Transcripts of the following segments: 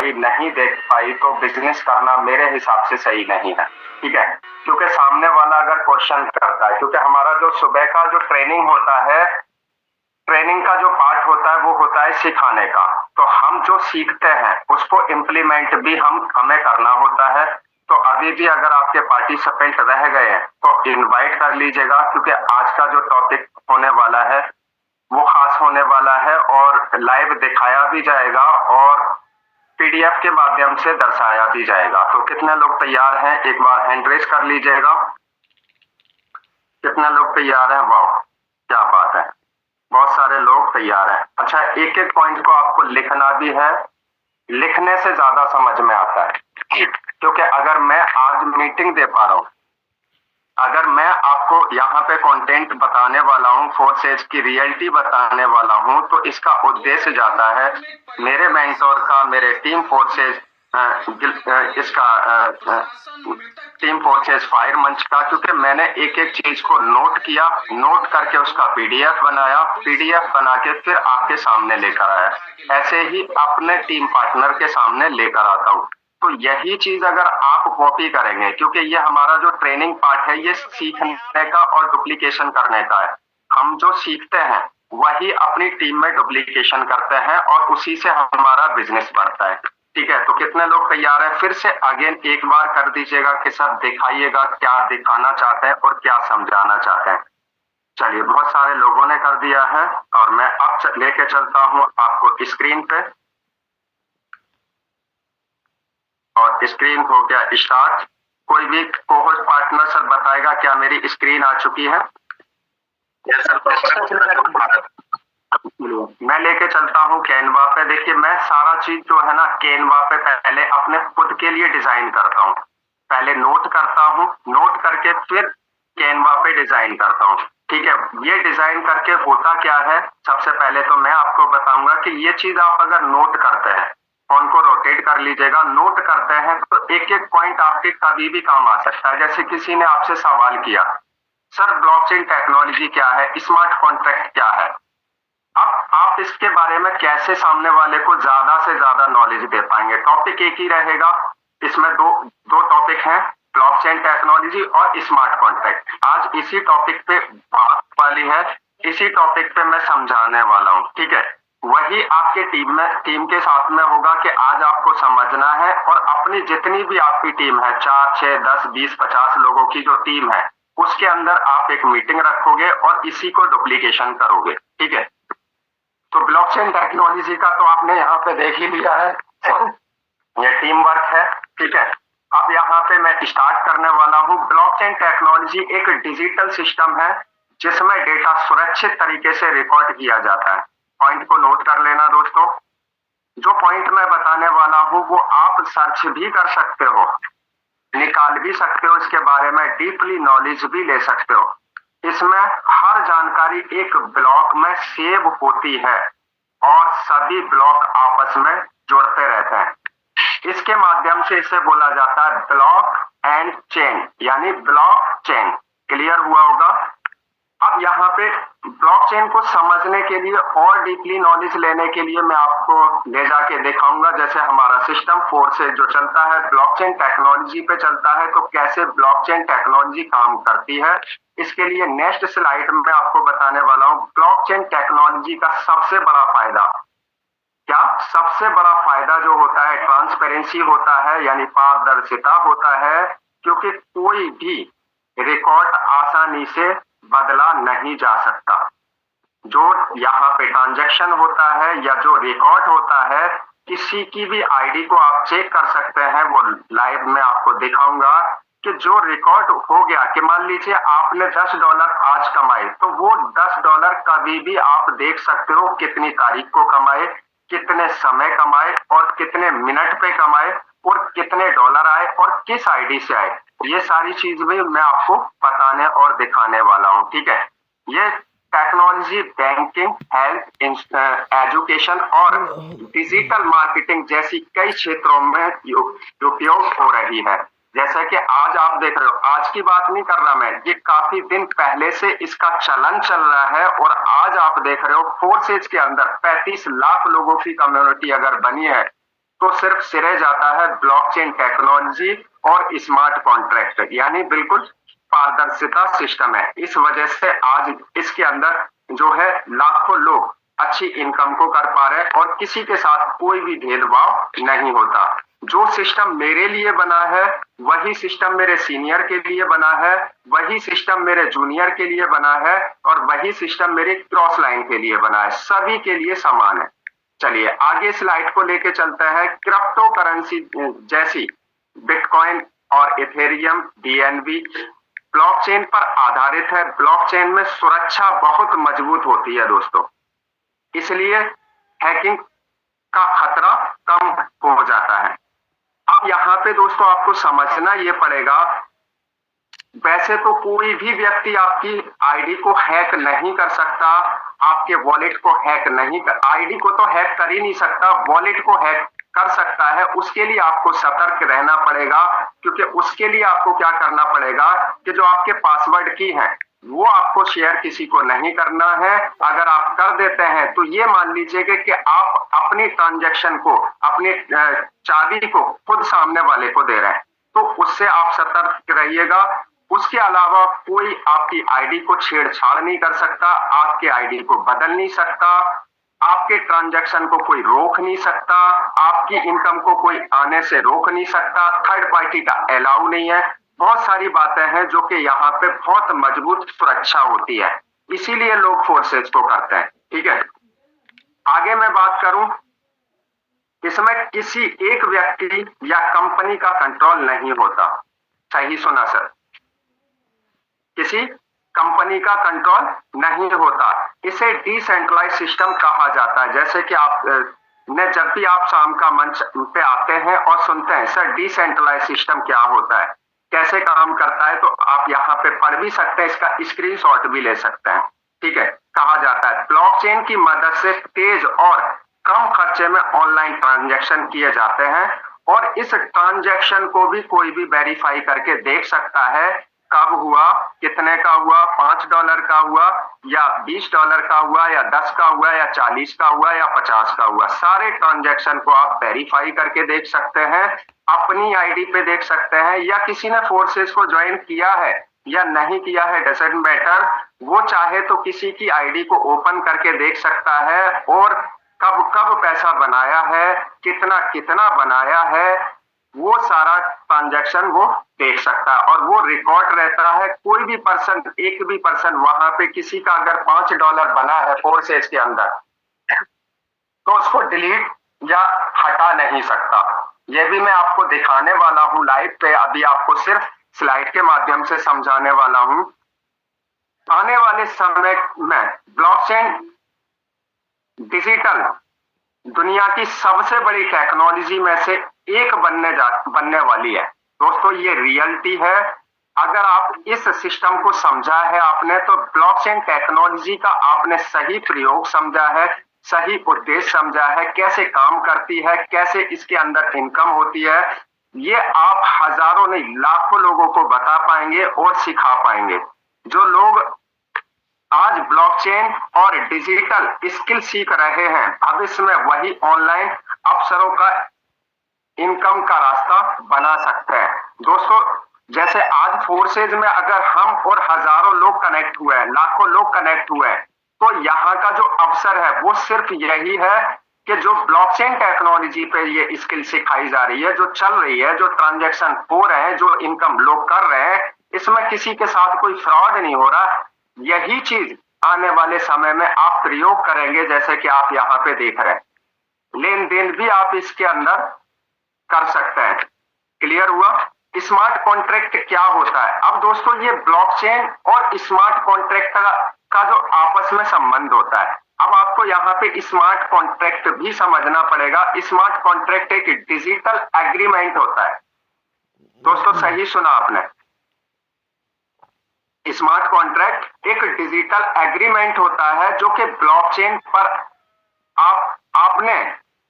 नहीं देख पाई तो बिजनेस करना मेरे हिसाब से सही नहीं है, ठीक है। क्योंकि सामने वाला अगर क्वेश्चन करता है, क्योंकि हमारा जो सुबह का जो ट्रेनिंग होता है, ट्रेनिंग का जो पार्ट होता है वो होता है सिखाने का। तो हम जो सीखते हैं उसको इम्प्लीमेंट भी हमें करना होता है। तो अभी भी अगर आपके पार्टिसिपेंट रह गए हैं तो इनवाइट कर लीजिएगा, क्योंकि आज का जो टॉपिक होने वाला है वो खास होने वाला है और लाइव दिखाया भी जाएगा और पीडीएफ के माध्यम से दर्शाया भी जाएगा। तो कितने लोग तैयार हैं, एक बार हैंड रेज कर लीजिएगा। कितने लोग तैयार हैं? वाह, क्या बात है, बहुत सारे लोग तैयार हैं। अच्छा, एक एक पॉइंट को आपको लिखना भी है, लिखने से ज्यादा समझ में आता है। क्योंकि अगर मैं आज मीटिंग दे पा रहा हूं, अगर मैं आपको यहाँ पे कंटेंट बताने वाला हूँ, फोर्सेज की रियलिटी बताने वाला हूँ, तो इसका उद्देश्य जाता है मेरे मेंटोर का, मेरे टीम फोर्सेज इसका टीम फोर्सेज फायर मंच का, क्योंकि मैंने एक एक चीज को नोट किया, नोट करके उसका पीडीएफ बनाया, पीडीएफ बना के फिर आपके सामने लेकर आया। ऐसे ही अपने टीम पार्टनर के सामने लेकर आता हूँ। तो यही चीज अगर आप कॉपी करेंगे, क्योंकि ये हमारा जो ट्रेनिंग पार्ट है ये सीखने का और डुप्लीकेशन करने का है। हम जो सीखते हैं वही अपनी टीम में डुप्लीकेशन करते हैं और उसी से हमारा बिजनेस बढ़ता है, ठीक है। तो कितने लोग तैयार हैं? फिर से अगेन एक बार कर दीजिएगा कि सर दिखाइएगा क्या दिखाना चाहते हैं और क्या समझाना चाहते हैं। चलिए, बहुत सारे लोगों ने कर दिया है और मैं अब लेके चलता हूं आपको स्क्रीन पे, और स्क्रीन हो गया स्टार्ट। कोई भी कोहोस्ट पार्टनर सर बताएगा क्या मेरी स्क्रीन आ चुकी है? यस सर, मैं लेके चलता हूँ कैनवा पे। देखिए, मैं सारा चीज जो है ना कैनवा पे पहले अपने खुद के लिए डिजाइन करता हूँ, पहले नोट करता हूँ, नोट करके फिर कैनवा पे डिजाइन करता हूँ, ठीक है। ये डिजाइन करके होता क्या है, सबसे पहले तो मैं आपको बताऊंगा कि ये चीज आप अगर नोट करते हैं, फोन को रोटेट कर लीजिएगा, नोट करते हैं तो एक एक पॉइंट आपके कभी भी काम आ सकता है। जैसे किसी ने आपसे सवाल किया, सर ब्लॉकचेन टेक्नोलॉजी क्या है, स्मार्ट कॉन्ट्रैक्ट क्या है, अब आप इसके बारे में कैसे सामने वाले को ज्यादा से ज्यादा नॉलेज दे पाएंगे? टॉपिक एक ही रहेगा, इसमें दो दो टॉपिक हैं, ब्लॉकचेन टेक्नोलॉजी और स्मार्ट कॉन्ट्रैक्ट। आज इसी टॉपिक पे बात वाली है, इसी टॉपिक पे मैं समझाने वाला हूँ, ठीक है। वही आपके टीम के साथ में होगा कि आज आपको समझना है और अपनी जितनी भी आपकी टीम है, 4, 6, 10, 20, 50 लोगों की जो टीम है, उसके अंदर आप एक मीटिंग रखोगे और इसी को डुप्लीकेशन करोगे, ठीक है। तो ब्लॉकचेन टेक्नोलॉजी का तो आपने यहाँ पे देख ही लिया है, ये टीम वर्क है, ठीक है। अब यहाँ पे मैं स्टार्ट करने वाला हूँ। ब्लॉकचेन टेक्नोलॉजी एक डिजिटल सिस्टम है जिसमें डेटा सुरक्षित तरीके से रिकॉर्ड किया जाता है। पॉइंट को नोट कर लेना दोस्तों, जो पॉइंट मैं बताने वाला हूँ वो आप सर्च भी कर सकते हो, निकाल भी सकते हो, इसके बारे में डीपली नॉलेज भी ले सकते हो। इसमें हर जानकारी एक ब्लॉक में सेव होती है और सभी ब्लॉक आपस में जुड़ते रहते हैं। इसके माध्यम से इसे बोला जाता है ब्लॉक एंड चेन, यानी ब्लॉक चेन। क्लियर हुआ होगा? अब यहाँ पे ब्लॉकचेन को समझने के लिए और डीपली नॉलेज लेने के लिए मैं आपको ले जाके दिखाऊंगा, जैसे हमारा सिस्टम फोर्सेज जो चलता है ब्लॉकचेन टेक्नोलॉजी पे चलता है, तो कैसे ब्लॉकचेन टेक्नोलॉजी काम करती है। इसके लिए नेक्स्ट स्लाइड में आपको बताने वाला हूँ ब्लॉकचेन टेक्नोलॉजी का सबसे बड़ा फायदा क्या। सबसे बड़ा फायदा जो होता है ट्रांसपेरेंसी होता है, यानी पारदर्शिता होता है, क्योंकि कोई भी रिकॉर्ड आसानी से बदला नहीं जा सकता। जो यहाँ पे ट्रांजैक्शन होता है या जो रिकॉर्ड होता है, किसी की भी आईडी को आप चेक कर सकते हैं, वो लाइव में आपको दिखाऊंगा कि जो रिकॉर्ड हो गया कि मान लीजिए आपने $10 आज कमाए, तो वो $10 कभी भी आप देख सकते हो कितनी तारीख को कमाए, कितने समय कमाए और कितने मिनट पे कमाए और कितने डॉलर आए और किस आईडी से आए। ये सारी चीज भी मैं आपको बताने और दिखाने वाला हूँ, ठीक है। ये टेक्नोलॉजी बैंकिंग, हेल्थ, एजुकेशन और डिजिटल मार्केटिंग जैसी कई क्षेत्रों में उपयोग हो रही है। जैसा कि आज आप देख रहे हो, आज की बात नहीं कर रहा मैं, ये काफी दिन पहले से इसका चलन चल रहा है और आज आप देख रहे हो फोर्सेज के अंदर 35 लाख लोगों की कम्युनिटी अगर बनी है तो सिर्फ सिरे जाता है ब्लॉकचेन टेक्नोलॉजी और स्मार्ट कॉन्ट्रैक्ट, यानी बिल्कुल पारदर्शिता सिस्टम है। इस वजह से आज इसके अंदर जो है लाखों लोग अच्छी इनकम को कर पा रहे हैं और किसी के साथ कोई भी भेदभाव नहीं होता। जो सिस्टम मेरे लिए बना है वही सिस्टम मेरे सीनियर के लिए बना है, वही सिस्टम मेरे जूनियर के लिए बना है और वही सिस्टम मेरे क्रॉस लाइन के लिए बना है, सभी के लिए समान है। चलिए आगे स्लाइड को लेके चलते हैं। क्रिप्टो करेंसी जैसी बिटकॉइन और इथेरियम, डीएनबी ब्लॉकचेन पर आधारित है। ब्लॉकचेन में सुरक्षा बहुत मजबूत होती है दोस्तों, इसलिए हैकिंग का खतरा कम हो जाता है। अब यहाँ पे दोस्तों आपको समझना ये पड़ेगा, वैसे तो कोई भी व्यक्ति आपकी आईडी को हैक नहीं कर सकता, आपके वॉलेट को हैक नहीं कर, आईडी को तो हैक कर ही नहीं सकता, वॉलेट को हैक कर सकता है। उसके लिए आपको सतर्क रहना पड़ेगा, क्योंकि उसके लिए आपको क्या करना पड़ेगा कि जो आपके पासवर्ड की है वो आपको शेयर किसी को नहीं करना है। अगर आप कर देते हैं तो ये मान लीजिए कि आप अपनी ट्रांजैक्शन को, अपनी चाबी को खुद सामने वाले को दे रहे हैं, तो उससे आप सतर्क रहिएगा। उसके अलावा कोई आपकी आईडी को छेड़छाड़ नहीं कर सकता, आपके आईडी को बदल नहीं सकता, आपके ट्रांजैक्शन को कोई रोक नहीं सकता, आपकी इनकम को कोई आने से रोक नहीं सकता, थर्ड पार्टी का अलाउ नहीं है। बहुत सारी बातें हैं जो कि यहाँ पे बहुत मजबूत सुरक्षा होती है, इसीलिए लोग फोर्सेज को करते हैं। ठीक है, आगे मैं बात करूं, इसमें किसी एक व्यक्ति या कंपनी का कंट्रोल नहीं होता। सही सुना सर, किसी कंपनी का कंट्रोल नहीं होता। इसे डिसेंट्रलाइज सिस्टम कहा जाता है। जैसे कि आप ने जब भी आप शाम का मंच पे आते हैं और सुनते हैं सर डिसेंट्रलाइज सिस्टम क्या होता है, कैसे काम करता है, तो आप यहाँ पे पढ़ भी सकते हैं, इसका स्क्रीनशॉट भी ले सकते हैं। ठीक है, कहा जाता है ब्लॉकचेन की मदद से तेज और कम खर्चे में ऑनलाइन ट्रांजैक्शन किए जाते हैं और इस ट्रांजैक्शन को भी कोई भी वेरीफाई करके देख सकता है कब हुआ, कितने का हुआ, $5 का हुआ या $20 का हुआ या 10 का हुआ या 40 का हुआ या 50 का हुआ। सारे ट्रांजैक्शन को आप वेरीफाई करके देख सकते हैं, अपनी आईडी पे देख सकते हैं, या किसी ने फोर्सेस को ज्वाइन किया है या नहीं किया है डजंट मैटर, वो चाहे तो किसी की आईडी को ओपन करके देख सकता है और कब कब पैसा बनाया है, कितना कितना बनाया है, वो सारा ट्रांजैक्शन वो देख सकता है और वो रिकॉर्ड रहता है। कोई भी पर्सन, एक भी पर्सन वहां पे किसी का अगर $5 बना है फोर्सेज के अंदर, तो उसको डिलीट या हटा नहीं सकता। ये भी मैं आपको दिखाने वाला हूं लाइव पे, अभी आपको सिर्फ स्लाइड के माध्यम से समझाने वाला हूं। आने वाले समय में ब्लॉकचेन डिजिटल दुनिया की सबसे बड़ी टेक्नोलॉजी में से एक बनने वाली है दोस्तों, ये रियलिटी है। अगर आप इस सिस्टम को समझा है आपने, तो ब्लॉकचेन टेक्नोलॉजी का आपने सही प्रयोग समझा है, सही उद्देश्य समझा है, कैसे काम करती है, कैसे इसके अंदर इनकम होती है, ये आप हजारों नहीं लाखों लोगों को बता पाएंगे और सिखा पाएंगे। जो लोग आज ब्लॉकचेन और डिजिटल स्किल सीख रहे हैं, भविष्य में वही ऑनलाइन अवसरों का इनकम का रास्ता बना सकते हैं। दोस्तों जैसे आज फोर्सेज में अगर हम और हजारों लोग कनेक्ट हुए हैं, लाखों लोग कनेक्ट हुए हैं, तो यहाँ का जो अवसर है वो सिर्फ यही है कि जो ब्लॉकचेन टेक्नोलॉजी पे ये स्किल सिखाई जा रही है, जो चल रही है, जो ट्रांजैक्शन हो रहे हैं, जो इनकम लोग कर रहे हैं, इसमें किसी के साथ कोई फ्रॉड नहीं हो रहा। यही चीज आने वाले समय में आप प्रयोग करेंगे, जैसे कि आप यहाँ पे देख रहे हैं, लेन देन भी आप इसके अंदर कर सकते हैं। क्लियर हुआ? स्मार्ट कॉन्ट्रैक्ट क्या होता है? अब दोस्तों ये ब्लॉकचेन और स्मार्ट कॉन्ट्रैक्ट का जो आपस में संबंध होता है, अब आपको यहाँ पे स्मार्ट कॉन्ट्रैक्ट भी समझना पड़ेगा। स्मार्ट कॉन्ट्रैक्ट एक डिजिटल एग्रीमेंट होता है दोस्तों, सही सुना आपने, स्मार्ट कॉन्ट्रैक्ट एक डिजिटल एग्रीमेंट होता है जो कि ब्लॉकचेन पर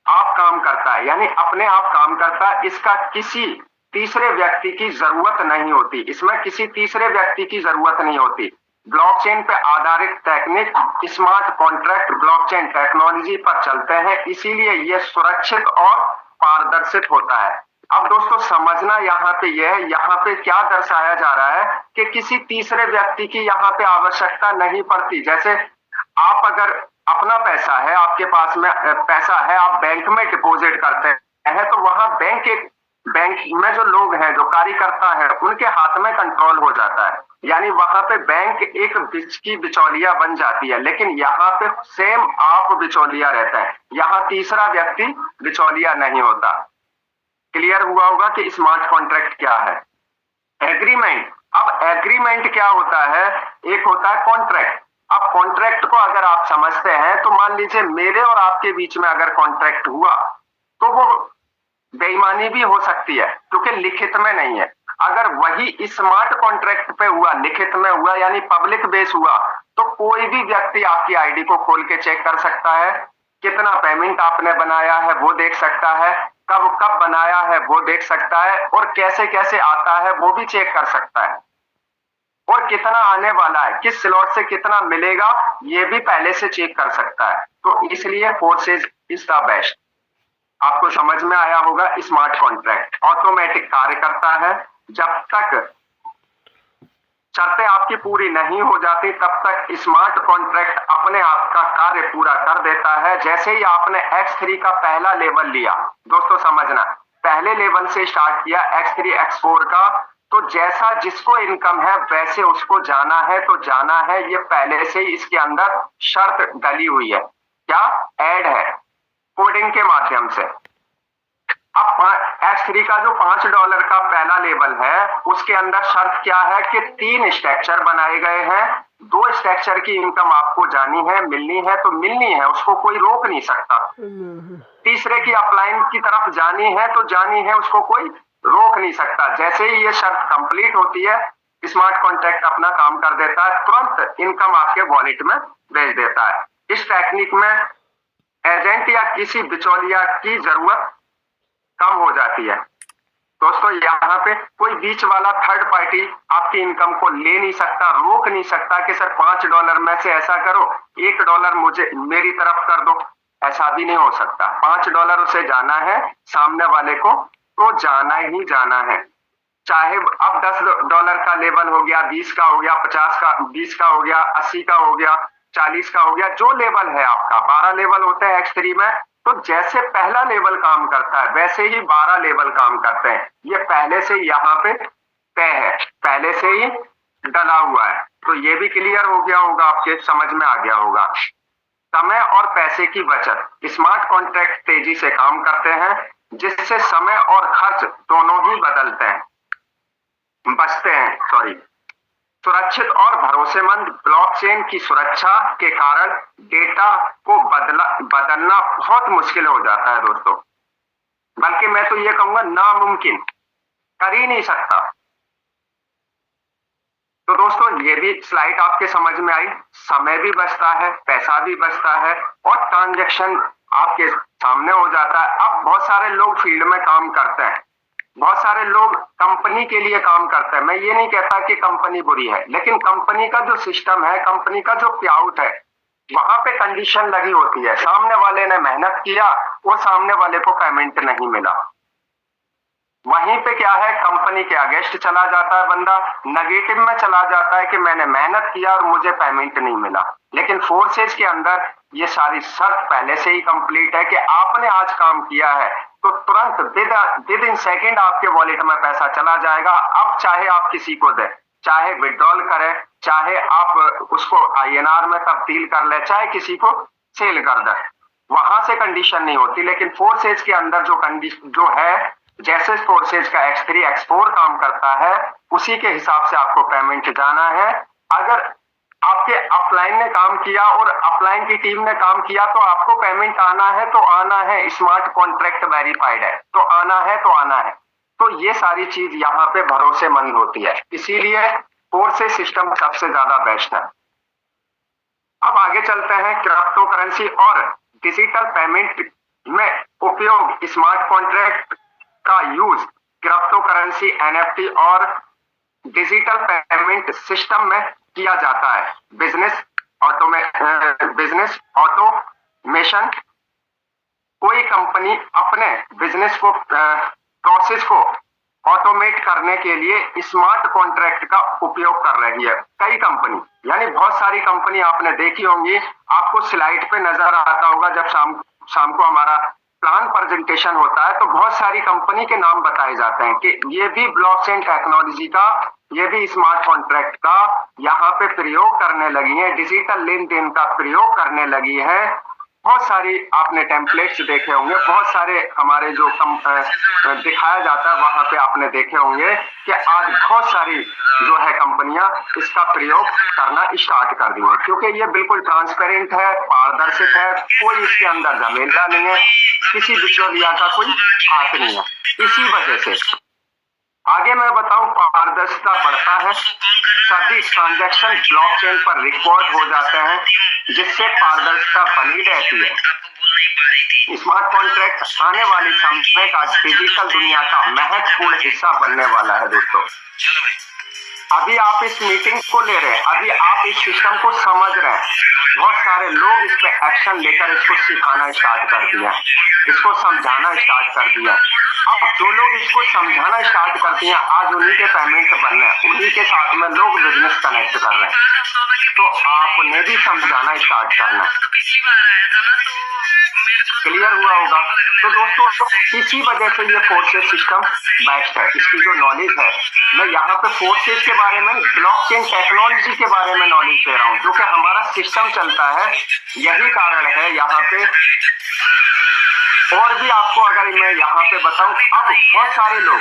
आप काम करता है, यानी अपने आप काम करता है। इसका किसी तीसरे व्यक्ति की जरूरत नहीं होती, इसमें किसी तीसरे व्यक्ति की जरूरत नहीं होती। ब्लॉकचेन पे आधारित technique smart contract blockchain technology पर चलते हैं, इसीलिए ये सुरक्षित और पारदर्शित होता है। अब दोस्तों समझना यहाँ पे यह है, यहाँ पे क्या दर्शाया जा रहा है कि किसी तीसरे व्यक्ति की यहाँ पे आवश्यकता नहीं पड़ती। जैसे आप अगर अपना पैसा है, आपके पास में पैसा है, आप बैंक में डिपॉजिट करते हैं, तो वहां बैंक में जो लोग हैं, जो कार्यकर्ता है, उनके हाथ में कंट्रोल हो जाता है। यानी वहां पे बैंक एक बीच की बिचौलिया बन जाती है, लेकिन यहाँ पे सेम आप बिचौलिया रहता है, यहाँ तीसरा व्यक्ति बिचौलिया नहीं होता। क्लियर हुआ होगा कि स्मार्ट कॉन्ट्रैक्ट क्या है। एग्रीमेंट, अब एग्रीमेंट क्या होता है, एक होता है कॉन्ट्रैक्ट। अब कॉन्ट्रैक्ट को अगर आप समझते हैं तो मान लीजिए मेरे और आपके बीच में अगर कॉन्ट्रैक्ट हुआ तो वो बेईमानी भी हो सकती है क्योंकि लिखित में नहीं है। अगर वही स्मार्ट कॉन्ट्रैक्ट पे हुआ, लिखित में हुआ, यानी पब्लिक बेस हुआ, तो कोई भी व्यक्ति आपकी आईडी को खोल के चेक कर सकता है, कितना पेमेंट आपने बनाया है वो देख सकता है, कब कब बनाया है वो देख सकता है, और कैसे कैसे आता है वो भी चेक कर सकता है, और कितना आने वाला है, किस स्लॉट से कितना मिलेगा ये भी पहले से चेक कर सकता है। तो इसलिए फोर्सेज इज द बेस्ट। आपको समझ में आया होगा। स्मार्ट कॉन्ट्रैक्ट ऑटोमेटिक कार्य करता है, जब तक शर्तें आपकी पूरी नहीं हो जाती तब तक स्मार्ट कॉन्ट्रैक्ट अपने आप का कार्य पूरा कर देता है। जैसे ही आपने X3 का पहला लेवल लिया, दोस्तों समझना, पहले लेवल से स्टार्ट किया X3 X4 का, तो जैसा जिसको इनकम है वैसे उसको जाना है तो जाना है। ये पहले से ही इसके अंदर शर्त डली हुई है, क्या ऐड है कोडिंग के माध्यम से। अब X3 का जो $5 का पहला लेवल है उसके अंदर शर्त क्या है कि 3 स्ट्रक्चर बनाए गए हैं, 2 स्ट्रक्चर की इनकम आपको जानी है, मिलनी है तो मिलनी है, उसको कोई रोक नहीं सकता। तीसरे की अपलाइन की तरफ जानी है तो जानी है, उसको कोई रोक नहीं सकता। जैसे ही ये शर्त कंप्लीट होती है स्मार्ट कॉन्ट्रैक्ट अपना काम कर देता है, तुरंत इनकम आपके वॉलेट में भेज देता है। इस टेक्निक में एजेंट या किसी बिचौलिया की जरूरत कम हो जाती है। दोस्तों यहाँ पे कोई बीच वाला थर्ड पार्टी आपकी इनकम को ले नहीं सकता, रोक नहीं सकता कि सर $5 में से ऐसा करो, $1 मुझे मेरी तरफ कर दो, ऐसा भी नहीं हो सकता। $5 उसे जाना है, सामने वाले को तो जाना ही जाना है। चाहे अब $10 का लेवल हो गया, 20 का हो गया, 50 का, 20 का हो गया, 80 का हो गया, 40 का हो गया, जो लेवल है आपका, 12 लेवल होते हैं X3 में, तो जैसे पहला लेवल काम करता है वैसे ही 12 लेवल काम करते हैं। ये पहले से यहाँ पे तय है, पहले से ही डला हुआ है। तो ये भी क्लियर हो गया होगा, आपके समझ में आ गया होगा। समय और पैसे की बचत, स्मार्ट कॉन्ट्रैक्ट तेजी से काम करते हैं जिससे समय और खर्च दोनों ही बचते हैं। सुरक्षित और भरोसेमंद ब्लॉकचेन की सुरक्षा के कारण डेटा को बदलना बहुत मुश्किल हो जाता है दोस्तों, बल्कि मैं तो ये कहूंगा नामुमकिन, कर ही नहीं सकता। तो दोस्तों ये भी स्लाइड आपके समझ में आई, समय भी बचता है, पैसा भी बचता है और ट्रांजैक्शन आपके सामने हो जाता है। अब बहुत सारे लोग फील्ड में काम करते हैं, बहुत सारे लोग कंपनी के लिए काम करते हैं। मैं ये नहीं कहता कि कंपनी बुरी है, लेकिन कंपनी का जो सिस्टम है, कंपनी का जो पेआउट है, वहां पे कंडीशन लगी होती है, सामने वाले ने मेहनत किया और सामने वाले को पेमेंट नहीं मिला। वहीं पे क्या है, कंपनी के अगेंस्ट चला जाता है बंदा, नेगेटिव में चला जाता है कि मैंने मेहनत किया और मुझे पेमेंट नहीं मिला। लेकिन फोर्सेज के अंदर ये सारी शर्त पहले से ही कंप्लीट है कि आपने आज काम किया है तो तुरंत विद इन सेकेंड आपके वॉलेट में पैसा चला जाएगा। अब चाहे आप किसी को दें, चाहे विड्रॉल करें, चाहे आप उसको INR में तब्दील कर ले, चाहे किसी को सेल कर दें, वहां से कंडीशन नहीं होती। लेकिन फोर्सेज के अंदर जो कंडीशन जो है, जैसे फोर्सेज का X3 X4 काम करता है उसी के हिसाब से आपको पेमेंट जाना है। अगर आपके अपलाइन ने काम किया और अपलाइन की टीम ने काम किया तो आपको पेमेंट आना है तो आना है, स्मार्ट कॉन्ट्रैक्ट वेरीफाइड है तो आना है तो आना है। तो ये सारी चीज यहाँ पे भरोसेमंद होती है, इसीलिए फोर्सेज सिस्टम सबसे ज्यादा बेस्ट है। अब आगे चलते हैं, क्रिप्टो करेंसी और डिजिटल पेमेंट में उपयोग। स्मार्ट कॉन्ट्रैक्ट का यूज क्रिप्टो करेंसी, NFT और डिजिटल पेमेंट सिस्टम में किया जाता है। बिजनेस ऑटोमेशन कोई कंपनी अपने बिजनेस को प्रोसेस को ऑटोमेट करने के लिए स्मार्ट कॉन्ट्रैक्ट का उपयोग कर रही है। कई कंपनी, यानी बहुत सारी कंपनी आपने देखी होंगी, आपको स्लाइड पे नजर आता होगा जब शाम को हमारा प्लान प्रेजेंटेशन होता है तो बहुत सारी कंपनी के नाम बताए जाते हैं कि ये भी ब्लॉकचेन टेक्नोलॉजी का, ये भी स्मार्ट कॉन्ट्रैक्ट का यहाँ पे प्रयोग करने लगी है, डिजिटल लेन देन का प्रयोग करने लगी है। बहुत सारी आपने टेम्पलेट्स देखे होंगे, बहुत सारे हमारे जो दिखाया जाता है वहां पे आपने देखे होंगे कि आज बहुत सारी जो है कंपनियां इसका प्रयोग करना स्टार्ट कर दी है, क्योंकि ये बिल्कुल ट्रांसपेरेंट है, पारदर्शिक है, कोई इसके अंदर झमेला नहीं है, किसी बिचौलिया का कोई हाथ नहीं है। इसी वजह से आगे मैं बताऊं, पारदर्शिता बढ़ता है, सभी ट्रांजैक्शन ब्लॉकचेन पर रिकॉर्ड हो जाते हैं, जिससे पारदर्शिता बनी रहती है। स्मार्ट कॉन्ट्रैक्ट आने वाली समय का डिजिटल दुनिया का महत्वपूर्ण हिस्सा बनने वाला है दोस्तों। अभी आप इस मीटिंग को ले रहे हैं, अभी आप इस सिस्टम को समझ रहे हैं, बहुत सारे लोग इस पे एक्शन लेकर इसको सिखाना स्टार्ट कर दिया, इसको समझाना स्टार्ट कर दिया। अब जो लोग इसको समझाना स्टार्ट करती हैं, आज उन्हीं के पेमेंट बन रहे हैं, उन्हीं के साथ में लोग बिजनेस कनेक्ट कर रहे हैं, तो आपने भी समझाना स्टार्ट करना है। क्लियर हुआ होगा? तो दोस्तों इसी वजह से ये फोर्सेस सिस्टम बेस्ट है। इसकी जो नॉलेज है, मैं यहाँ पे फोर्सेस के बारे में, ब्लॉकचेन टेक्नोलॉजी के बारे में नॉलेज दे रहा हूँ, जो कि हमारा सिस्टम चलता है, यही कारण है यहाँ पे। और भी आपको अगर मैं यहाँ पे बताऊं, अब बहुत सारे लोग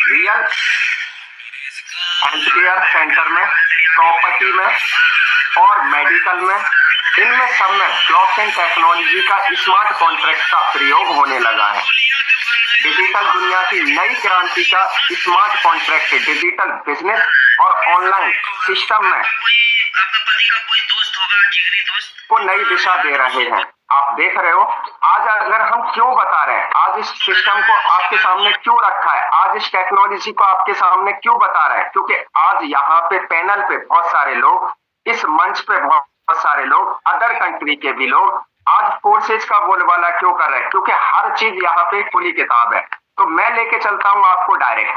रियल हेल्थ केयर सेंटर में, प्रॉपर्टी में और मेडिकल में, इनमें सब में ब्लॉकचेन टेक्नोलॉजी का स्मार्ट कॉन्ट्रैक्ट का प्रयोग होने लगा है। डिजिटल दुनिया की नई क्रांति का स्मार्ट कॉन्ट्रैक्ट डिजिटल बिजनेस और ऑनलाइन सिस्टम में को नई दिशा दे रहे हैं। आप देख रहे हो, आज अगर हम क्यों बता रहे हैं, आज इस सिस्टम को आपके सामने क्यों रखा है, आज इस टेक्नोलॉजी को आपके सामने क्यों बता रहे हैं, क्योंकि आज यहाँ पे पैनल पे बहुत सारे लोग, इस मंच पे बहुत सारे लोग, अदर कंट्री के भी लोग आज फोर्सेज का बोलबाला क्यों कर रहे हैं, क्योंकि हर चीज यहाँ पे खुली किताब है। तो मैं लेके चलता हूँ आपको डायरेक्ट।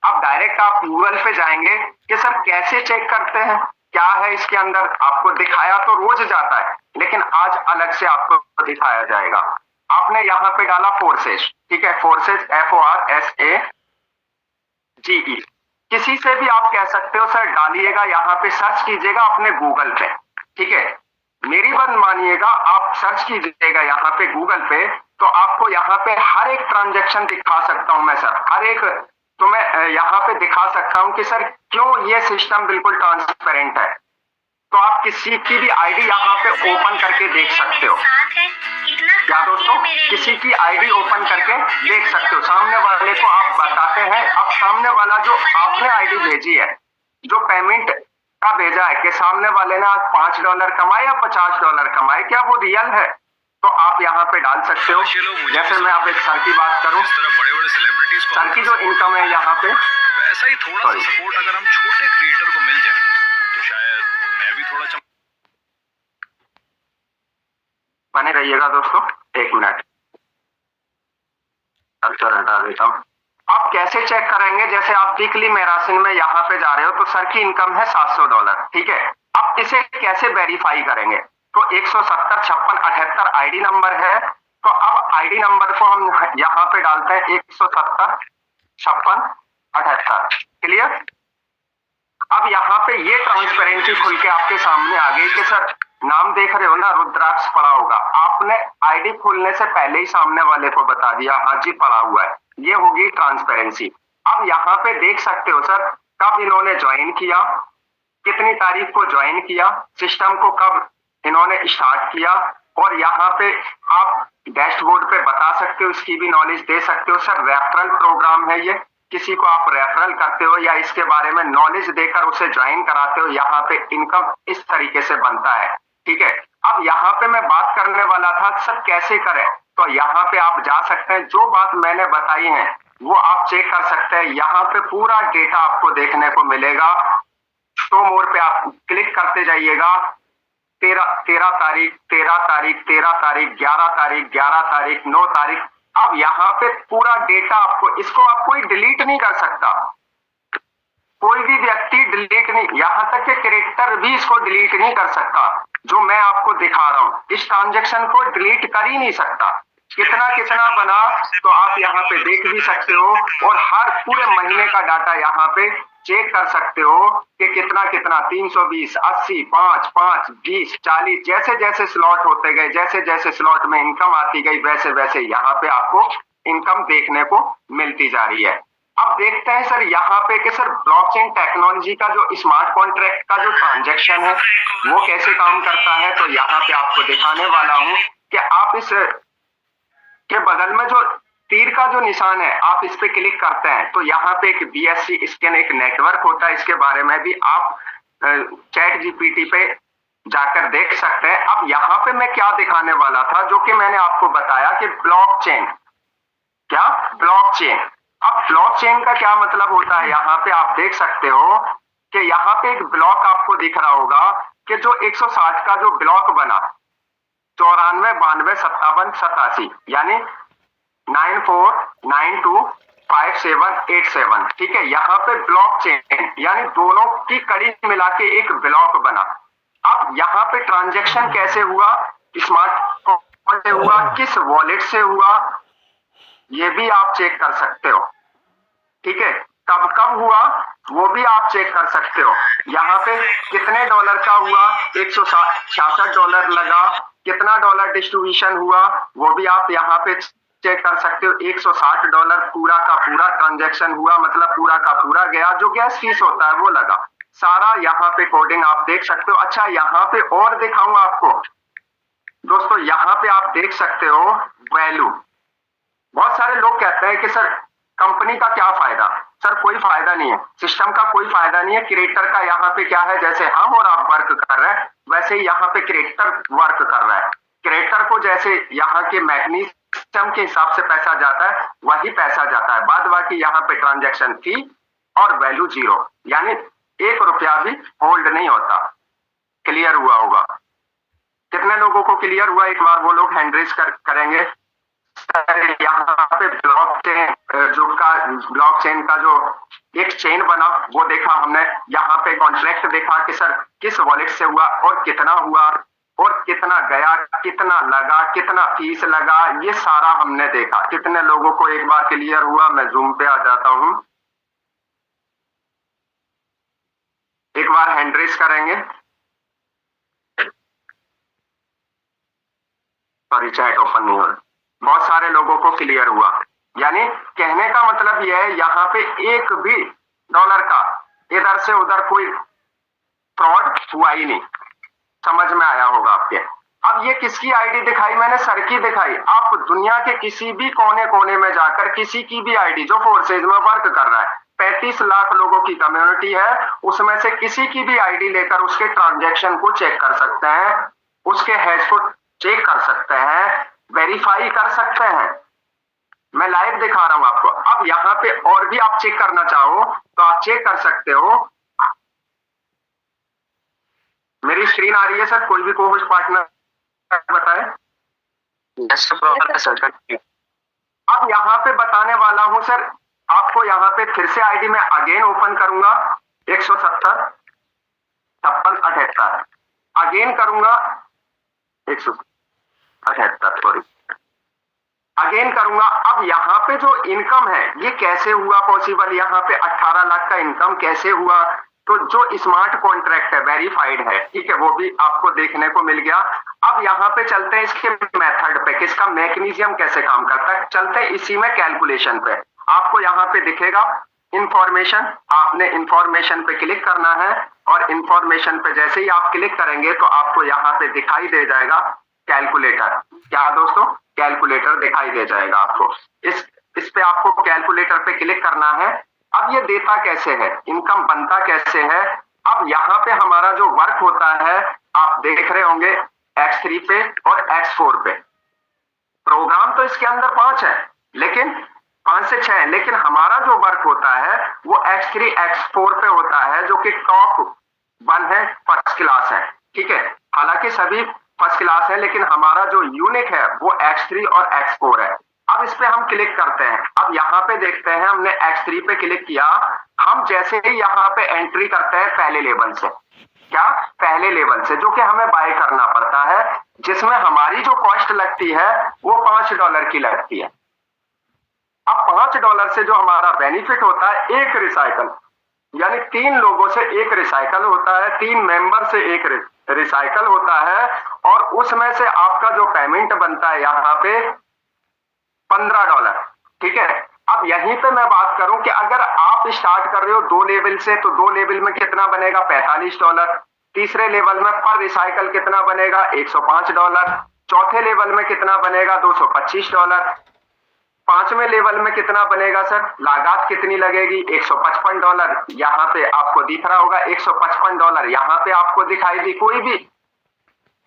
अब डायरेक्ट आप गूगल पे जाएंगे कि सर कैसे चेक करते हैं, क्या है इसके अंदर, आपको दिखाया तो रोज जाता है, लेकिन आज अलग से आपको दिखाया जाएगा। आपने यहाँ पे डाला फोर्सेज, ठीक है, फोर्सेज FORSAGE, किसी से भी आप कह सकते हो सर डालिएगा, यहाँ पे सर्च कीजिएगा अपने गूगल पे, ठीक है। मेरी बात मानिएगा, आप सर्च कीजिएगा यहाँ पे गूगल पे, तो आपको यहाँ पे हर एक ट्रांजैक्शन दिखा सकता हूं मैं सर, हर एक। तो मैं यहाँ पे दिखा सकता हूं कि सर क्यों ये सिस्टम बिल्कुल ट्रांसपेरेंट है। तो आप किसी की भी आईडी यहाँ पे ओपन करके देख सकते हो। क्या दोस्तों, किसी की आईडी ओपन करके देख सकते हो, सामने वाले को आप बताते हैं। अब सामने वाला जो आपने आईडी भेजी है, जो पेमेंट का भेजा है कि सामने वाले ने आज $5 कमाए या $50 कमाए, क्या वो रियल है? तो आप यहाँ पे डाल सकते हो। जैसे मैं आप एक सर की बात करूं, बड़े-बड़े सेलिब्रिटीज को सर की जो इनकम है यहाँ पे, वैसा ही थोड़ा सा सपोर्ट अगर हम छोटे क्रिएटर को मिल जाए तो शायद मैं भी थोड़ा बने रहिएगा दोस्तों। एक मिनट, कल्चर हटा देता हूँ। आप कैसे चेक करेंगे, जैसे आप वीकली मैराथन में यहाँ पे जा रहे हो तो सर की इनकम है $700, ठीक है। आप इसे कैसे वेरीफाई करेंगे, तो 170 56 78 आईडी नंबर है। तो अब आईडी नंबर को हम यहाँ पे डालते हैं 170 56 78, क्लियर। अब यहाँ पे ये ट्रांसपेरेंसी खुल के आपके सामने आ गई कि सर नाम देख रहे हो ना, रुद्राक्ष पड़ा होगा, आपने आईडी खोलने से पहले ही सामने वाले को बता दिया हाँ जी पड़ा हुआ है, ये होगी ट्रांसपेरेंसी। अब यहाँ पे देख सकते हो सर कब इन्होंने ज्वाइन किया, कितनी तारीख को ज्वाइन किया, सिस्टम को कब इन्होंने स्टार्ट किया, और यहाँ पे आप डैशबोर्ड पे बता सकते हो, इसकी भी नॉलेज दे सकते हो। सर रेफरल प्रोग्राम है ये, किसी को आप रेफरल करते हो या इसके बारे में नॉलेज देकर उसे ज्वाइन कराते हो, यहाँ पे इनकम इस तरीके से बनता है, ठीक है। अब यहाँ पे मैं बात करने वाला था सर कैसे करें, तो यहाँ पे आप जा सकते हैं, जो बात मैंने बताई है वो आप चेक कर सकते हैं। यहाँ पे पूरा डेटा आपको देखने को मिलेगा। शो मोर पे आप क्लिक करते जाइएगा, 13 तारीख, 13 तारीख, 13 तारीख, 11 तारीख, 11 तारीख, 9 तारीख। अब यहाँ पे पूरा डेटा आपको, इसको आप कोई डिलीट नहीं कर सकता, कोई भी व्यक्ति डिलीट नहीं, यहाँ तक कि क्रिएटर भी इसको डिलीट नहीं कर सकता। जो मैं आपको दिखा रहा हूँ, इस ट्रांजेक्शन को डिलीट कर ही नहीं सकता। कितना कितना बना तो आप यहाँ पे देख भी सकते हो, और हर पूरे महीने का डाटा यहाँ पे चेक कर सकते हो कि कितना कितना 320, 80, 5, 5, 20, 40, जैसे जैसे स्लॉट होते गए, जैसे जैसे स्लॉट में इनकम आती गई, वैसे वैसे यहाँ पे आपको इनकम देखने को मिलती जा रही है। अब देखते हैं सर यहाँ पे कि सर ब्लॉकचेन टेक्नोलॉजी का जो स्मार्ट कॉन्ट्रैक्ट का जो ट्रांजैक्शन है वो कैसे काम करता है। तो यहाँ पे आपको दिखाने वाला हूँ कि आप इस के बगल में जो तीर का जो निशान है, आप इस पे क्लिक करते हैं तो यहाँ पे एक BSC स्कैन एक नेटवर्क होता है, इसके बारे में भी आप चैट GPT पे जाकर देख सकते हैं। अब यहाँ पे मैं क्या दिखाने वाला था, जो कि मैंने आपको बताया कि ब्लॉकचेन, क्या ब्लॉकचेन। अब ब्लॉकचेन का क्या मतलब होता है, यहाँ पे आप देख सकते हो कि यहाँ पे एक ब्लॉक आपको दिख रहा होगा कि जो 160 का जो ब्लॉक बना, 94, 92, 57, 87, यानी 94925787, ठीक है। यहाँ पे ब्लॉकचेन यानी दोनों की कड़ी मिला के एक ब्लॉक बना। अब यहाँ पे ट्रांजैक्शन कैसे हुआ, स्मार्ट कौन से हुआ, किस वॉलेट से हुआ, ये भी आप चेक कर सकते हो, ठीक है। कब कब हुआ वो भी आप चेक कर सकते हो। यहाँ पे कितने डॉलर का हुआ, $166 लगा, कितना डॉलर डिस्ट्रीब्यूशन हुआ वो भी आप यहाँ पे चेक कर सकते हो। $160 पूरा का पूरा ट्रांजैक्शन हुआ, मतलब पूरा का पूरा गया, जो गैस फीस होता है वो लगा, सारा यहाँ पे कोडिंग आप देख सकते हो। अच्छा यहाँ पे और दिखाऊंगा आपको दोस्तों, यहाँ पे आप देख सकते हो वैल्यू। बहुत सारे लोग कहते हैं कि सर कंपनी का क्या फायदा, सर कोई फायदा नहीं है, सिस्टम का कोई फायदा नहीं है। क्रिएटर का यहाँ पे क्या है, जैसे हम और आप वर्क कर रहे हैं वैसे ही यहाँ पे क्रिएटर वर्क कर रहा है। क्रिएटर को जैसे यहाँ के मैकेनिज्म के हिसाब से पैसा जाता है वही पैसा जाता है, बाद बाकी यहाँ पे ट्रांजैक्शन फी और वैल्यू 0, यानी ₹1 भी होल्ड नहीं होता। क्लियर हुआ होगा? कितने लोगों को क्लियर हुआ, एक बार वो लोग हैंड रेज करेंगे। यहाँ पे ब्लॉकचेन का जो एक चेन बना वो देखा हमने, यहाँ पे कॉन्ट्रैक्ट देखा कि सर किस वॉलेट से हुआ और कितना हुआ और कितना गया, कितना लगा, कितना फीस लगा, ये सारा हमने देखा। कितने लोगों को एक बार क्लियर हुआ? मैं जूम पे आ जाता हूं, एक बार हैंड रेज करेंगे। सॉरी चैट ओपन नहीं हो रहा। बहुत सारे लोगों को क्लियर हुआ, यानी कहने का मतलब यह है यहाँ पे एक भी डॉलर का इधर से उधर कोई फ्रॉड हुआ ही नहीं। समझ में आया होगा आपके। अब ये किसकी आईडी दिखाई मैंने, सर की दिखाई। आप दुनिया के किसी भी कोने कोने में जाकर किसी की भी आईडी जो फोर्सेज में वर्क कर रहा है, 35 लाख लोगों की कम्युनिटी है, उसमें से किसी की भी आईडी लेकर उसके ट्रांजैक्शन को चेक कर सकते हैं, उसके हैश को चेक कर सकते हैं, वेरीफाई कर सकते हैं। मैं लाइव दिखा रहा हूं आपको। अब यहाँ पे और भी आप चेक करना चाहो तो आप चेक कर सकते हो। मेरी स्क्रीन आ रही है सर? कोई भी को-होस्ट पार्टनर बताए। अब यहाँ पे बताने वाला हूं सर आपको, यहाँ पे फिर से आईडी में अगेन ओपन करूंगा, 170 56 78 अगेन करूंगा, 178 सॉरी अगेन करूंगा। अब यहाँ पे जो इनकम है ये कैसे हुआ पॉसिबल, यहाँ पे 18 लाख का इनकम कैसे हुआ? तो जो स्मार्ट कॉन्ट्रैक्ट है वेरीफाइड है, ठीक है, वो भी आपको देखने को मिल गया। अब यहाँ पे चलते हैं इसके मेथड पे, किसका मैकेनिज्म कैसे काम करता है, चलते हैं इसी में कैलकुलेशन पे। आपको यहाँ पे दिखेगा इंफॉर्मेशन, आपने इंफॉर्मेशन पे क्लिक करना है और इंफॉर्मेशन पे जैसे ही आप क्लिक करेंगे तो आपको यहाँ पे दिखाई दे जाएगा कैलकुलेटर। क्या दोस्तों? कैलकुलेटर दिखाई दे जाएगा आपको। इस पे आपको कैलकुलेटर पे क्लिक करना है। अब ये देता कैसे है, इनकम बनता कैसे है? अब यहाँ पे हमारा जो वर्क होता है आप देख रहे होंगे X3 पे और X4 पे। प्रोग्राम तो इसके अंदर 5 है, लेकिन 5 से 6 है, लेकिन हमारा जो वर्क होता है वो X3 X4 पे होता है, जो कि टॉप 1 है, फर्स्ट क्लास है, ठीक है। हालांकि सभी फर्स्ट क्लास है, लेकिन हमारा जो यूनिक है वो X3 और X4 है। अब इस पे हम क्लिक करते हैं। अब यहाँ पे देखते हैं, हमने X3 पे क्लिक किया। हम जैसे ही यहाँ पे एंट्री करते हैं पहले लेवल से, क्या पहले लेवल से, जो कि हमें बाय करना पड़ता है, जिसमें हमारी जो कॉस्ट लगती है वो $5 की लगती है। अब $5 से जो हमारा बेनिफिट होता है, एक रिसाइकल, यानी 3 लोगों से एक रिसाइकल होता है, 3 मेंबर से एक रिसाइकल होता है, और उसमें से आपका जो पेमेंट बनता है यहाँ पे $15। ठीक है। अब यहीं पे मैं बात करूं कि अगर आप स्टार्ट कर रहे हो 2 लेवल से, तो 2 लेवल में कितना बनेगा? $45। तीसरे लेवल में पर रिसाइकल कितना बनेगा? $105। चौथे लेवल में कितना बनेगा? $225। पांचवें लेवल में कितना बनेगा सर? लागत कितनी लगेगी? $155। यहाँ पे आपको दिख रहा होगा $155, यहाँ पे आपको दिखाई दी। कोई भी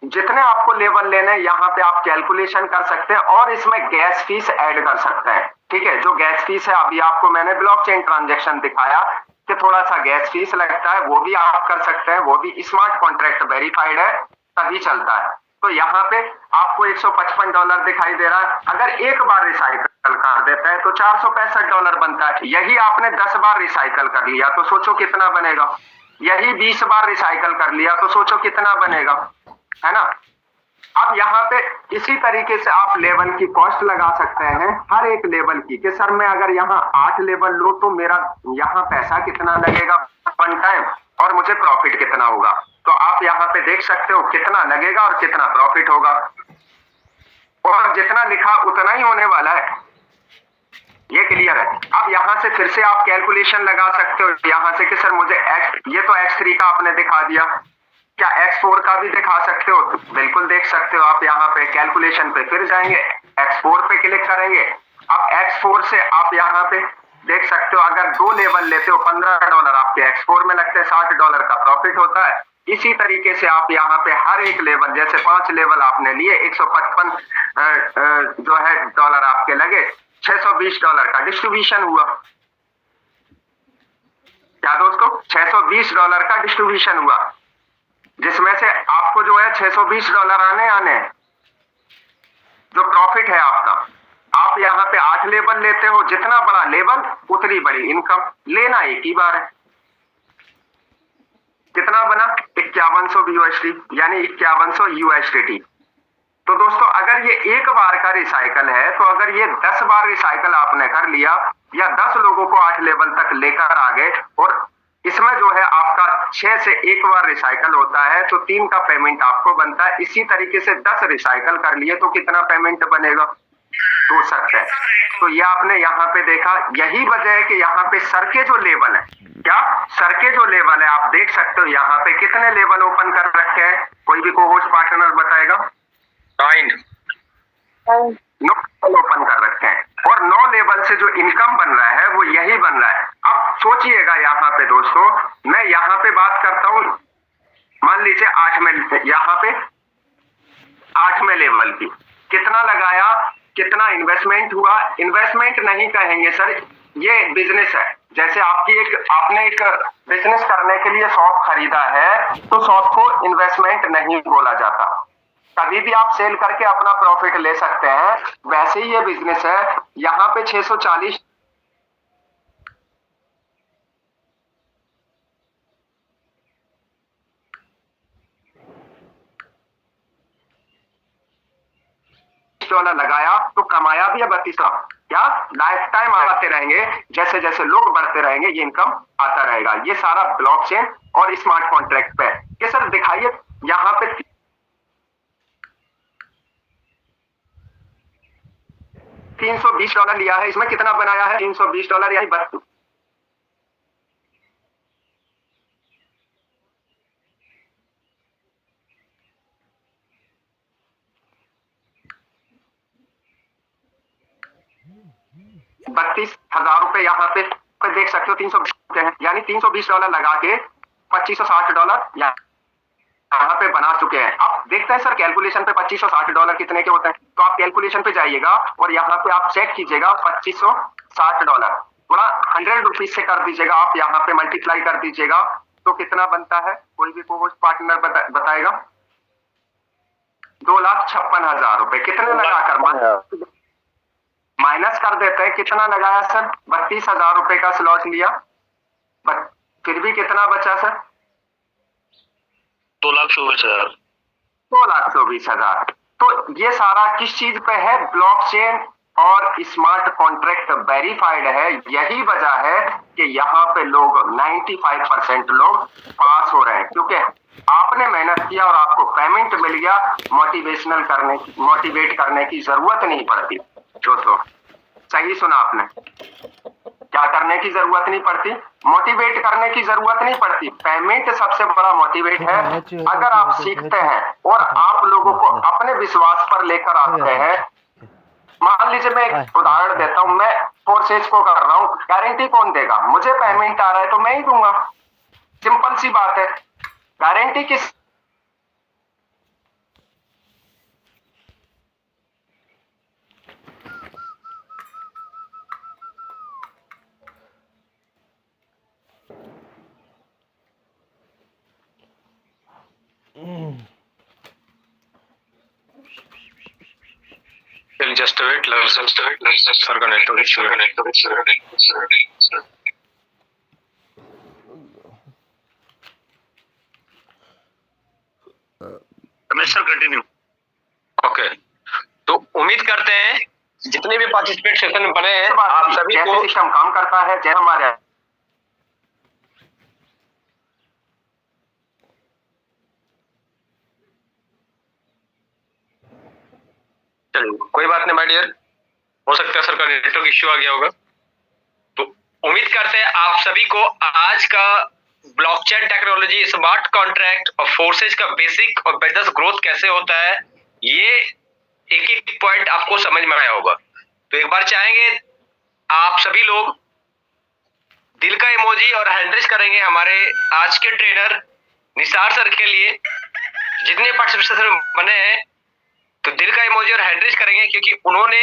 जितने आपको लेवल लेने हैं यहाँ पे आप कैलकुलेशन कर सकते हैं, और इसमें गैस फीस ऐड कर सकते हैं। ठीक है, जो गैस फीस है, अभी आपको मैंने ब्लॉकचेन ट्रांजैक्शन दिखाया कि थोड़ा सा गैस फीस लगता है, वो भी आप कर सकते हैं। वो भी स्मार्ट कॉन्ट्रैक्ट वेरीफाइड है तभी चलता है। तो यहाँ पे आपको $155 दिखाई दे रहा है। अगर एक बार रिसाइकल कर देते हैं तो $465 बनता है। यही आपने 10 बार रिसाइकल कर लिया तो सोचो कितना बनेगा। यही 20 बार रिसाइकल कर लिया तो सोचो कितना बनेगा, है ना। अब यहाँ पे इसी तरीके से आप लेवल की कॉस्ट लगा सकते हैं, हर एक लेवल की, कि सर मैं अगर यहाँ 8 लेवल लूं तो मेरा यहाँ पैसा कितना लगेगा वन टाइम, और मुझे प्रॉफिट कितना होगा। तो आप यहाँ पे देख सकते हो कितना लगेगा और कितना प्रॉफिट होगा, और जितना लिखा उतना ही होने वाला है। ये क्लियर है। अब यहाँ से फिर से आप कैलकुलेशन लगा सकते हो यहाँ से कि सर मुझे ये तो X3 का आपने दिखा दिया, क्या X4 का भी दिखा सकते हो? तो बिल्कुल देख सकते हो। आप यहाँ पे कैलकुलेशन पे फिर जाएंगे, X4 पे क्लिक करेंगे। अब X4 से आप यहाँ पे देख सकते हो, अगर 2 लेवल लेते हो $15 आपके X4 में लगते हैं, $60 का प्रॉफिट होता है। इसी तरीके से आप यहाँ पे हर एक लेवल, जैसे 5 लेवल आपने लिए, 155 जो है डॉलर आपके लगे, $620 का डिस्ट्रीब्यूशन हुआ। क्या दोस्तों? $620 का डिस्ट्रीब्यूशन हुआ, जिसमें से आपको जो है $620 आने जो प्रॉफिट है आपका। आप यहाँ पे 8 लेवल लेते हो, जितना बड़ा लेवल उतनी बड़ी इनकम, लेना एक ही बार है। कितना बना? 5100 USD, यानी 5100 USDT। तो दोस्तों अगर ये एक बार का रिसाइकल है, तो अगर ये 10 बार रिसाइकल आपने कर लिया, या 10 लोगों को 8 लेवल तक लेकर आ गए, और इसमें जो है आपका 6 से एक बार रिसाइकल होता है, तो 3 का पेमेंट आपको बनता है। इसी तरीके से 10 रिसाइकल कर लिए तो कितना पेमेंट बनेगा? 2 सकते हैं। तो ये आपने यहाँ पे देखा, यही वजह है कि यहाँ पे सर के जो लेवल है, क्या सर के जो लेवल है, आप देख सकते हो यहाँ पे कितने लेवल ओपन कर रखे हैं। कोई भी को होस्ट पार्टनर बताएगा? 9 ओपन कर रखे हैं, और 9 लेवल से जो इनकम बन रहा है वो यही बन रहा है। अब सोचिएगा यहाँ पे दोस्तों, मैं यहाँ पे बात करता हूँ, मान लीजिए 8 में, यहाँ पे 8वें लेवल की कितना लगाया, कितना इन्वेस्टमेंट हुआ। इन्वेस्टमेंट नहीं कहेंगे सर, ये बिजनेस है। जैसे आपने एक बिजनेस करने के लिए शॉप खरीदा है, तो शॉप को इन्वेस्टमेंट नहीं बोला जाता। कभी भी आप सेल करके अपना प्रॉफिट ले सकते हैं, वैसे ही ये बिजनेस है। यहाँ पे 640 डॉलर लगाया तो कमाया भी है 32। क्या लाइफ टाइम आते रहेंगे, जैसे जैसे लोग बढ़ते रहेंगे ये इनकम आता रहेगा। ये सारा ब्लॉकचेन और स्मार्ट कॉन्ट्रैक्ट पे है। कि सर दिखाइए यहाँ पे $320 लिया है, इसमें कितना बनाया है? $320, यानी 32,000 रुपए यहाँ पे देख सकते हो। 320 है, यानी $320 लगा के $2560 यहाँ पे बना चुके हैं। अब देखते हैं सर कैलकुलेशन पे $2560 कितने के होते हैं। तो आप कैलकुलेशन पे जाइएगा और यहाँ पे आप चेक कीजिएगा $2560, थोड़ा 100 रुपीज से कर दीजिएगा, आप यहाँ पे मल्टीप्लाई कर दीजिएगा तो कितना बनता है। कोई भी को होस्ट पार्टनर बताएगा? 2,56,000 रुपए। कितने लगाकर माइनस कर देते हैं, कितना लगाया सर? 32,000 रुपए का स्लॉट लिया, बट फिर भी कितना बचा सर? 2,24,000। 2,24,000। तो ये सारा किस चीज पे है? ब्लॉकचेन और स्मार्ट कॉन्ट्रैक्ट वेरीफाइड है। यही वजह है कि यहाँ पे लोग 95% लोग पास हो रहे हैं, क्योंकि आपने मेहनत किया और आपको पेमेंट मिल गया। मोटिवेट करने की जरूरत नहीं पड़ती दोस्तों। सही सुना आपने, क्या करने की जरूरत नहीं पड़ती? मोटिवेट करने की जरूरत नहीं पड़ती। पेमेंट सबसे बड़ा मोटिवेट है। अगर आप सीखते हैं और आप लोगों को अपने विश्वास पर लेकर आते हैं, मान लीजिए मैं एक उदाहरण देता हूं, मैं फोर्सेज को कर रहा हूं, गारंटी कौन देगा? मुझे पेमेंट आ रहा है तो मैं ही दूंगा, सिंपल सी बात है। गारंटी किस? Just wait, sir का नेटवर्क इशू है। Sir continue. ओके, तो उम्मीद करते हैं जितने भी पार्टिसिपेट सेशन बने हैं आप सभी को सिस्टम काम करता है। जय हमारे कोई बात नहीं माय डियर, हो सकता है सर का नेटवर्क इश्यू आ गया होगा। तो उम्मीद करते हैं आप सभी को आज का ब्लॉकचेन टेक्नोलॉजी, स्मार्ट कॉन्ट्रैक्ट और फोर्सेज का बेसिक और बिजनेस ग्रोथ कैसे होता है, ये एक एक पॉइंट आपको समझ में आया होगा। तो एक बार चाहेंगे आप सभी लोग दिल का इमोजी और हैंड रेज करेंगे हमारे आज के ट्रेनर निसार सर के लिए। जितने पार्टिसिपेशन बने हैं तो दिल का इमोजी और हैंड रेज करेंगे, क्योंकि उन्होंने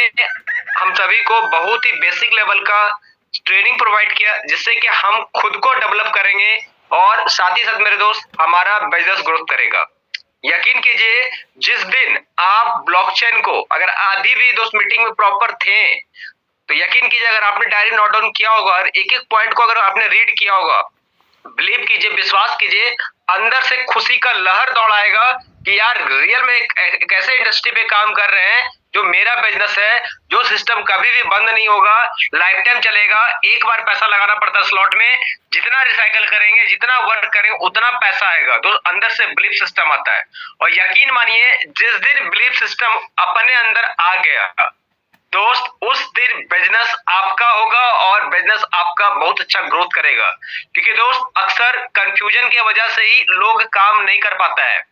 हम सभी को बहुत ही बेसिक लेवल का ट्रेनिंग प्रोवाइड किया, जिससे कि हम खुद को डेवलप करेंगे और साथ ही साथ मेरे दोस्त हमारा बिजनेस ग्रोथ करेगा। यकीन कीजिए, जिस दिन आप ब्लॉकचेन को अगर आधी भी दोस्त मीटिंग में प्रॉपर थे तो यकीन कीजिए, अगर आपने डायरी नोट डाउन किया होगा और एक एक पॉइंट को अगर आपने रीड किया होगा, बिलीव कीजिए, विश्वास कीजिए, अंदर से खुशी का लहर दौड़ाएगा कि यार रियल में एक ऐसे इंडस्ट्री पे काम कर रहे हैं जो मेरा बिजनेस है, जो सिस्टम कभी भी बंद नहीं होगा, लाइफ टाइम चलेगा। एक बार पैसा लगाना पड़ता है स्लॉट में, जितना रिसाइकल करेंगे, जितना वर्क करेंगे, उतना पैसा आएगा। तो अंदर से बिलीफ सिस्टम आता है, और यकीन मानिए जिस दिन बिलीफ सिस्टम अपने अंदर आ गया दोस्त, उस दिन बिजनेस आपका होगा और बिजनेस आपका बहुत अच्छा ग्रोथ करेगा। क्योंकि दोस्त अक्सर कंफ्यूजन की वजह से ही लोग काम नहीं कर पाता है,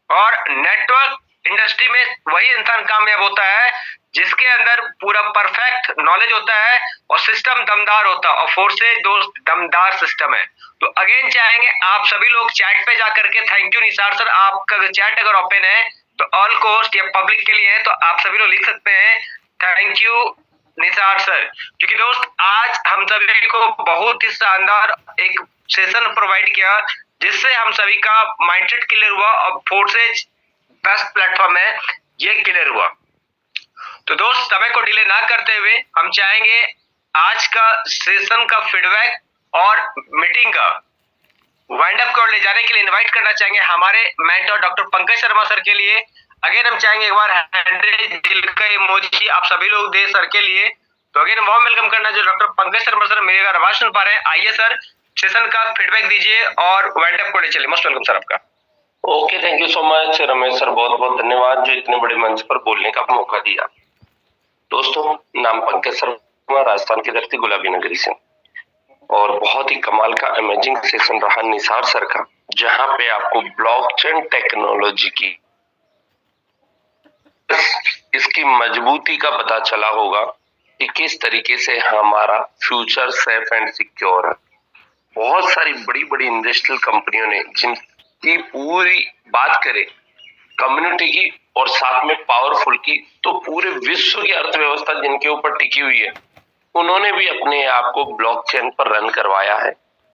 और नेटवर्क इंडस्ट्री में वही इंसान कामयाब होता है जिसके अंदर पूरा परफेक्ट नॉलेज होता है और सिस्टम दमदार होता है, और फोर्सेज दोस्त दमदार सिस्टम है। तो अगेन चाहेंगे आप सभी लोग चैट पे जाकर के, थैंक यू निसार सर, आपका चैट अगर ओपन है तो ऑल कोस्ट या पब्लिक के लिए है, तो आप सभी लोग लिख सकते हैं थैंक यू निसार सर। क्योंकि दोस्त आज हम सभी को बहुत ही शानदार एक सेशन प्रोवाइड किया, जिससे हम सभी का माइंडसेट क्लियर हुआ और फोर्सेज बेस्ट प्लेटफॉर्म है ये क्लियर हुआ। तो दोस्त समय को डिले ना करते हुए हम चाहेंगे आज का सेशन का फीडबैक और मीटिंग का वाइंड अप को ले जाने के लिए इनवाइट करना चाहेंगे हमारे mentor doctor Pankaj Sharma sir के लिए। अगेन हम चाहेंगे एक बार दिल का इमोजी आप सभी लोग दे सर के लिए। तो अगेन वार्म वेलकम करना जो डॉक्टर पंकज शर्मा सर मेरी अगर आवाज सुन पा रहे हैं, आइए सर सेशन का फीडबैक दीजिए और वाइंड अप को ले चलिए। मोस्ट वेलकम सर आपका। Okay, thank you so much Ramesh sir, बहुत बहुत धन्यवाद जो इतने बड़े मंच पर बोलने का मौका दिया। दोस्तों, नाम पंकज शर्मा, राजस्थान की धरती गुलाबी नगरी से, और बहुत ही कमाल का अमेजिंग सेशन रहा निसार सर का, जहां पे आपको ब्लॉकचेन टेक्नोलॉजी की इसकी मजबूती का पता चला होगा कि किस तरीके से हमारा फ्यूचर सेफ एंड सिक्योर है। बहुत सारी बड़ी बड़ी इंडस्ट्रियल कंपनियों ने जिनकी पूरी बात करें कम्युनिटी की और साथ में पावरफुल की, तो पूरे विश्व की अर्थव्यवस्था जिनके ऊपर टिकी हुई है, उन्होंने भी अपने आप को ब्लॉकचेन पर रन करवाया है।